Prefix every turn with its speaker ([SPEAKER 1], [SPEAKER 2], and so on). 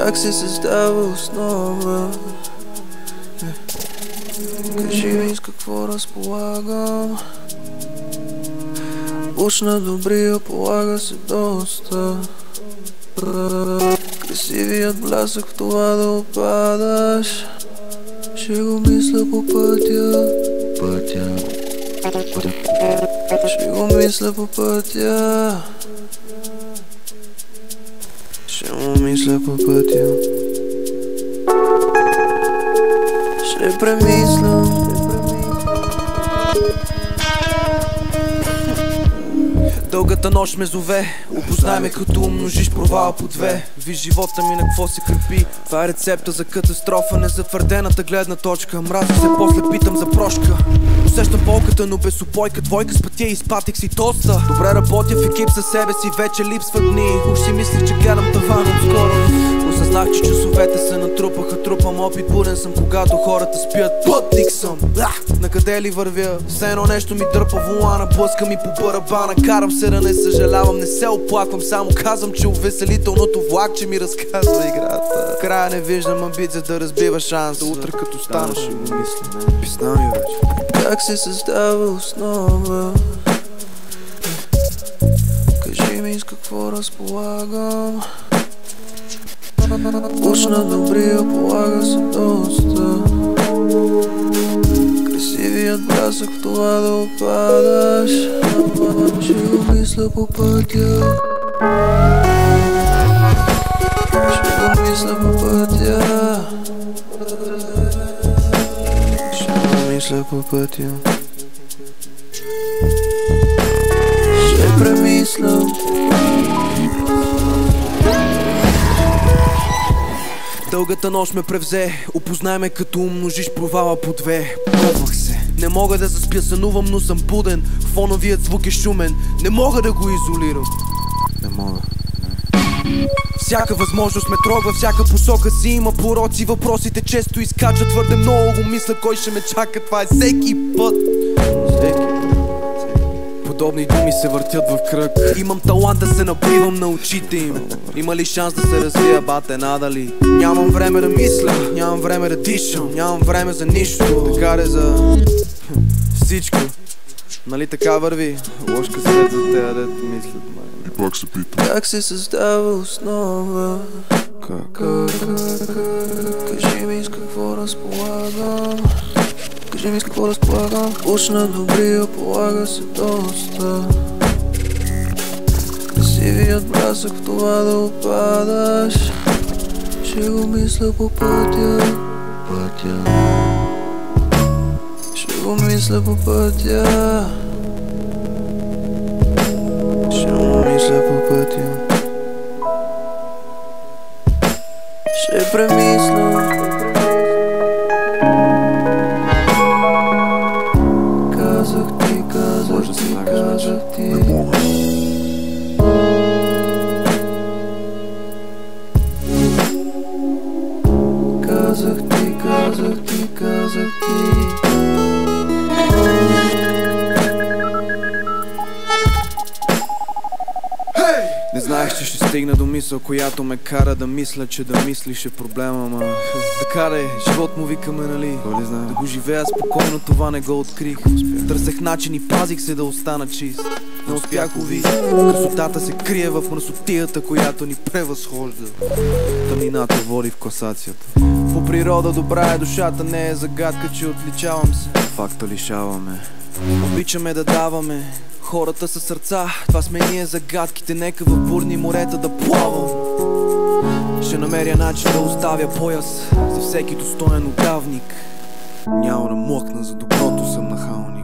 [SPEAKER 1] Как се създава основа? Кажи ми с какво разполагам. Уж на добрия полага се доста. Красивият блясък в това да опадаш. Ще го мисля по пътя. Ще го мисля по пътя. Ще му мисля по пътя. Ще премисля.
[SPEAKER 2] Дългата нощ ме зове, опознай ме като умножиш провала по две. Виж живота ми на какво се крепи. Това е рецепта за катастрофа, незатвърдената гледна точка. Мразя се, после питам за прошка. Усещам болката, но без упойка. Двойка с пътя и изпатих си тоста. Добре работя в екип със себе си, вече липсват дни. Уж си мислих, че гледам таван отскоро. Осъзнах, че часовете се натрупаха. Трупам опит, буден съм, когато хората спят. Пътник съм, накъде ли вървя? Все едно нещо ми дърпа волана. Блъска ми по барабана. Карам се да не съжалявам, не се оплаквам. Само казвам, че увеселителното влакче ми разказва играта. В края не виждам амбиция да разбива шанса. Утре като стана ще го мисля. Писна ми вече.
[SPEAKER 1] Как се създава основа? Кажи ми с какво разполагам. Уж на добрия полага се доста. Красивият блясък в това да опадаш. Ще го мисля по пътя. Ще го мисля по пътя. Ще го мисля по пътя. Ще премисля.
[SPEAKER 2] Дългата нощ ме превзе, опознай ме като умножиш провала по две. Пробвах се, не мога да заспя, сънувам, но съм буден. Фоновият звук е шумен, не мога да го изолирам. Не мога. Всяка възможност ме трогва, всяка посока си има пороци. Въпросите често изкачат, твърде много го мисля, кой ще ме чака. Това е всеки път. Подобни думи се въртят в кръг. Имам талант да се набивам на очите им. Има ли шанс да се развия, бате, надали? Нямам време да мисля, нямам време да дишам. Нямам време за нищо, така е за всичко. Нали така върви? Ложка след за тея дет мислят, май.
[SPEAKER 3] И пак се питам.
[SPEAKER 1] Как се създава основа? Кажи ми с какво разполагам. Кажи ми с какво разполагам. Уж на добрия полага се доста. Красивият блясък в това да опадаш. Ще го мисля по пътя. Ще го мисля по пътя. Ще го мисля по пътя. Ще премисля. Казах ти.
[SPEAKER 3] Не мога.
[SPEAKER 1] Казах ти.
[SPEAKER 2] Не знаех, че ще стигна до мисъл, която ме кара да мисля, че да мислиш е проблема, ама така да е, живот му викаме, нали? Да го живея спокойно, това не го открих. Търсех начин и пазих се да остана чист. Не успях, уви, красотата се крие в мръсотията, която ни превъзхожда. Тъмнината води в класацията. По природа добра е душата, не е загадка, че отличавам се. Факта лишаваме. Обичаме да даваме. Хората са сърца, това сме ние загадките. Нека в бурни морета да плавам. Ще намеря начин да оставя пояс за всеки достоен удавник. Няма да млъкна, за доброто съм нахалник.